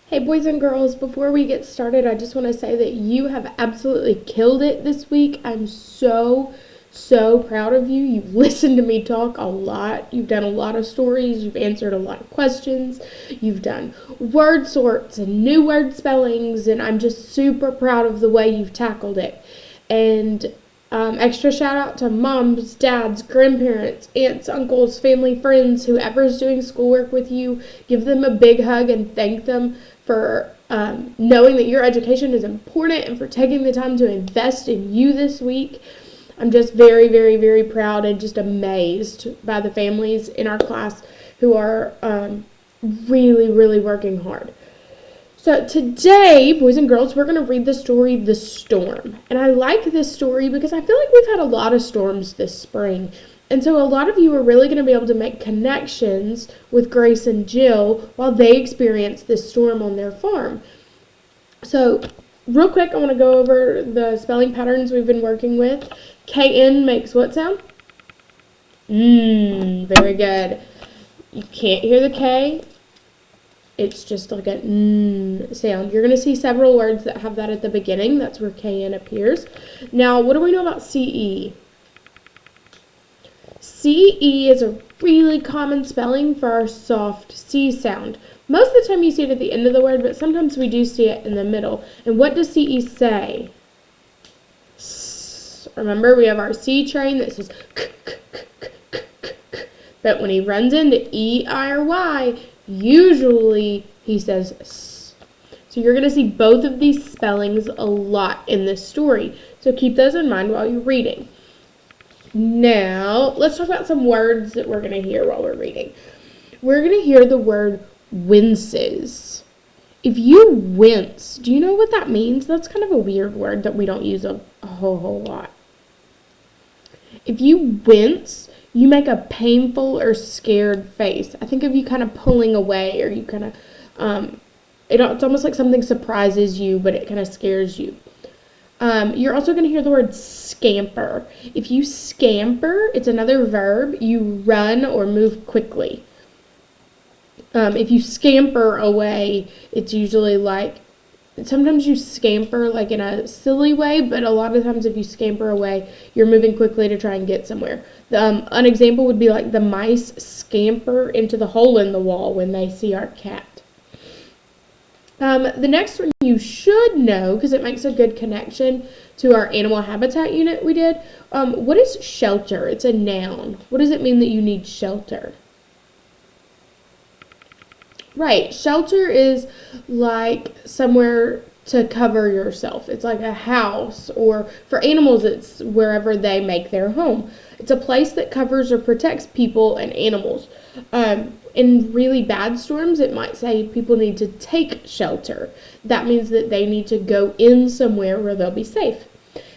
Hey boys and girls, before we get started, I just want to say that you have absolutely killed it this week. I'm so proud of you. You've listened to me talk a lot. You've done a lot of stories. You've answered a lot of questions. You've done word sorts and new word spellings, and I'm just super proud of the way you've tackled it. And extra shout out to moms, dads, grandparents, aunts, uncles, family, friends, whoever's doing schoolwork with you. Give them a big hug and thank them for knowing that your education is important and for taking the time to invest in you this week. I'm just very proud and just amazed by the families in our class who are really working hard. So today, boys and girls, we're going to read the story, The Storm. And I like this story because I feel like we've had a lot of storms this spring. And so a lot of you are really going to be able to make connections with Grace and Jill while they experience this storm on their farm. So real quick, I want to go over the spelling patterns we've been working with. KN makes what sound? Very good. You can't hear the K. It's just like a sound. You're going to see several words that have that at the beginning. That's where KN appears. Now, what do we know about CE? CE is a really common spelling for our soft C sound. Most of the time you see it at the end of the word, but sometimes we do see it in the middle. And what does CE say? Remember, we have our C train that says k, k, k, k, k, k, k. But when he runs into E, I, or Y, usually he says S. So you're going to see both of these spellings a lot in this story. So keep those in mind while you're reading. Now, let's talk about some words that we're going to hear while we're reading. We're going to hear the word winces. If you wince, do you know what that means? That's kind of a weird word that we don't use a whole lot. If you wince, you make a painful or scared face. I think of you kind of pulling away, or you kind of, it's almost like something surprises you, but it kind of scares you. You're also going to hear the word scamper. If you scamper, it's another verb. You run or move quickly. If you scamper away, it's usually like, sometimes you scamper like in a silly way, but a lot of times if you scamper away, you're moving quickly to try and get somewhere. An example would be like the mice scamper into the hole in the wall when they see our cat. The next one you should know, because it makes a good connection to our animal habitat unit we did. What is shelter? It's a noun. What does it mean that you need shelter? Right, shelter is like somewhere to cover yourself. It's like a house, or for animals, it's wherever they make their home. It's a place that covers or protects people and animals. In really bad storms, it might say people need to take shelter. That means that they need to go in somewhere where they'll be safe.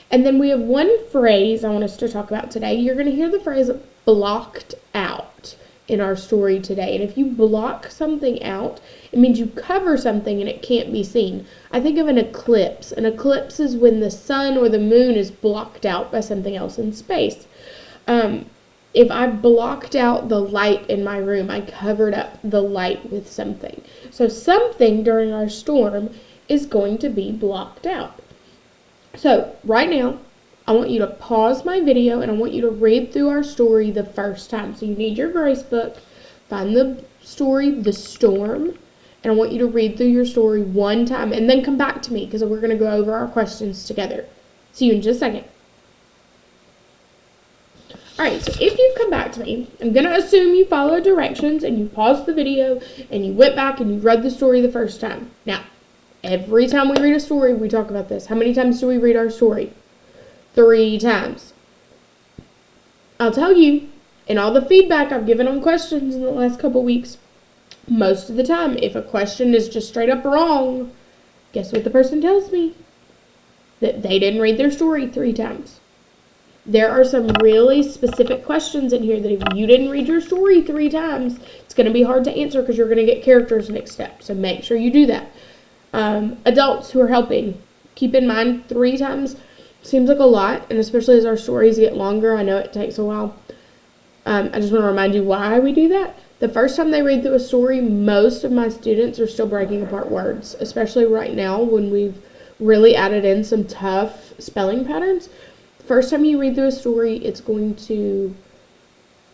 And then we have one phrase I want us to talk about today. You're going to hear the phrase blocked out in our story today. And if you block something out, it means you cover something and it can't be seen. I think of an eclipse. An eclipse is when the sun or the moon is blocked out by something else in space. If I blocked out the light in my room, I covered up the light with something. So something during our storm is going to be blocked out. So right now, I want you to pause my video and I want you to read through our story the first time. So you need your Grace book, find the story, The Storm, and I want you to read through your story one time and then come back to me because we're going to go over our questions together. See you in just a second. Alright, so if you've come back to me, I'm going to assume you followed directions and you paused the video and you went back and you read the story the first time. Now, every time we read a story, we talk about this. How many times do we read our story? 3 times. I'll tell you, in all the feedback I've given on questions in the last couple weeks, most of the time, if a question is just straight up wrong, guess what the person tells me? That they didn't read their story 3 times. There are some really specific questions in here that if you didn't read your story 3 times, it's going to be hard to answer because you're going to get characters mixed up. So make sure you do that. Adults who are helping, keep in mind 3 times seems like a lot, and especially as our stories get longer, I know it takes a while. I just want to remind you why we do that. The first time they read through a story, most of my students are still breaking apart words, especially right now when we've really added in some tough spelling patterns. First time you read through a story, it's going to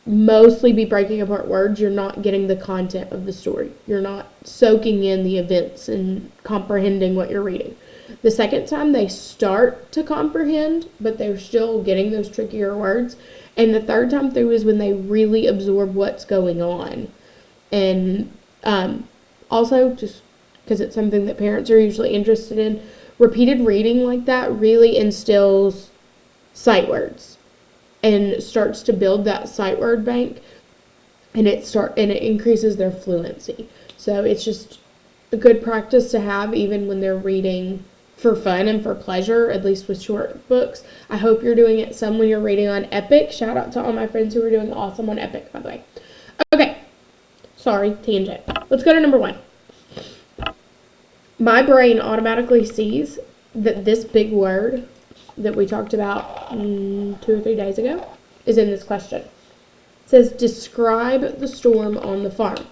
mostly be breaking apart words. You're not getting the content of the story. You're not soaking in the events and comprehending what you're reading. The second time they start to comprehend, but they're still getting those trickier words. And the third time through is when they really absorb what's going on. And also, just because it's something that parents are usually interested in, repeated reading like that really instills sight words and starts to build that sight word bank, and it increases their fluency. So it's just a good practice to have even when they're reading for fun and for pleasure, at least with short books. I hope you're doing it some when you're reading on Epic. Shout out to all my friends who are doing awesome on Epic, by the way. Okay, sorry, tangent. Let's go to number 1. My brain automatically sees that this big word that we talked about 2 or 3 days ago is in this question. It says, describe the storm on the farm.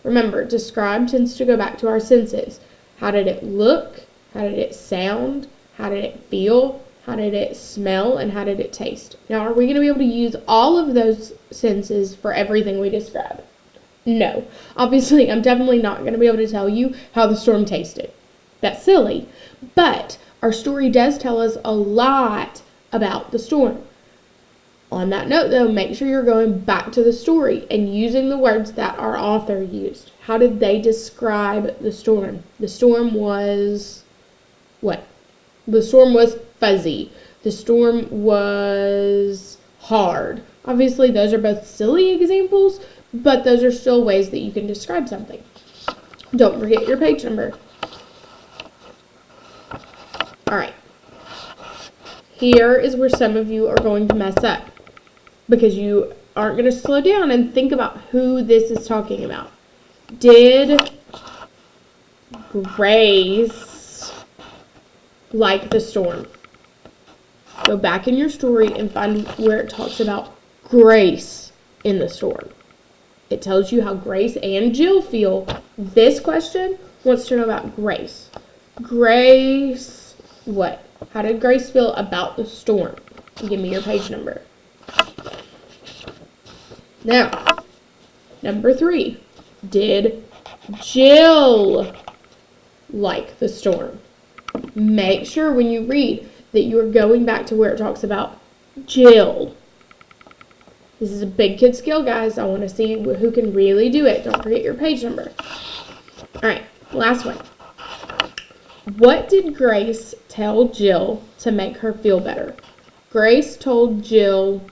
Remember, describe tends to go back to our senses. How did it look? How did it sound? How did it feel? How did it smell? And how did it taste? Now, are we going to be able to use all of those senses for everything we describe? No. Obviously, I'm definitely not going to be able to tell you how the storm tasted. That's silly. But our story does tell us a lot about the storm. On that note, though, make sure you're going back to the story and using the words that our author used. How did they describe the storm? The storm was what? The storm was fuzzy. The storm was hard. Obviously, those are both silly examples, but those are still ways that you can describe something. Don't forget your page number. All right. Here is where some of you are going to mess up because you aren't going to slow down and think about who this is talking about. Did Grace like the storm? Go back in your story and find where it talks about Grace in the storm. It tells you how Grace and Jill feel. This question wants to know about Grace. Grace, what? How did Grace feel about the storm? Give me your page number. Now, number 3. Did Jill like the storm? Make sure when you read that you are going back to where it talks about Jill. This is a big kid skill, guys. I want to see who can really do it. Don't forget your page number. All right, last one. What did Grace tell Jill to make her feel better? Grace told Jill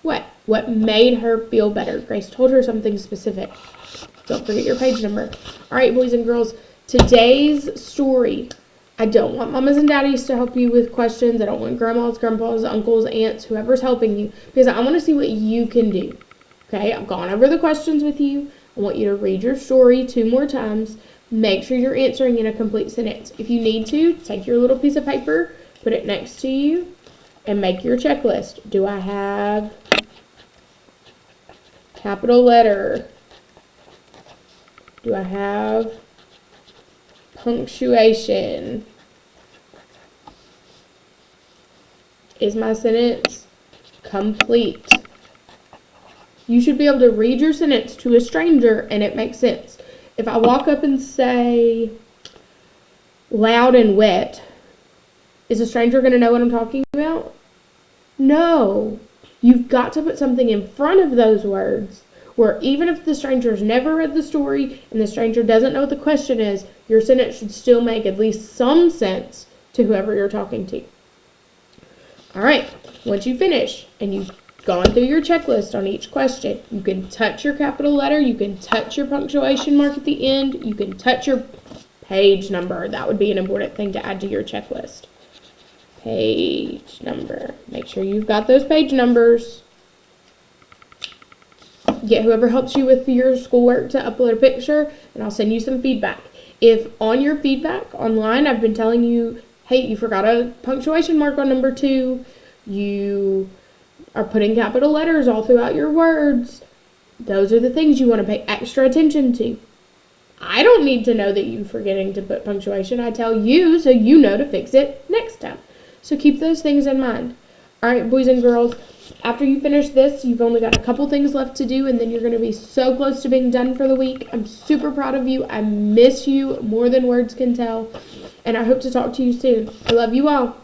what? What made her feel better? Grace told her something specific. Don't forget your page number. All right, boys and girls, today's story. I don't want mamas and daddies to help you with questions. I don't want grandmas, grandpas, uncles, aunts, whoever's helping you, because I want to see what you can do. Okay, I've gone over the questions with you. I want you to read your story 2 more times. Make sure you're answering in a complete sentence. If you need to, take your little piece of paper, put it next to you, and make your checklist. Do I have capital letter? Do I have punctuation? Is my sentence complete? You should be able to read your sentence to a stranger and it makes sense. If I walk up and say loud and wet, is a stranger going to know what I'm talking about? No. You've got to put something in front of those words where even if the stranger's never read the story and the stranger doesn't know what the question is, your sentence should still make at least some sense to whoever you're talking to. All right, once you finish and you've gone through your checklist on each question, you can touch your capital letter, you can touch your punctuation mark at the end, you can touch your page number. That would be an important thing to add to your checklist. Page number. Make sure you've got those page numbers. Get whoever helps you with your schoolwork to upload a picture, and I'll send you some feedback. If on your feedback online I've been telling you, hey, you forgot a punctuation mark on number 2, you are putting capital letters all throughout your words, Those are the things you want to pay extra attention to. I don't need to know that you're forgetting to put punctuation. I tell you so you know to fix it next time. So keep those things in mind. All right, boys and girls, after you finish this, you've only got a couple things left to do, and then you're going to be so close to being done for the week. I'm super proud of you. I miss you more than words can tell, and I hope to talk to you soon. I love you all.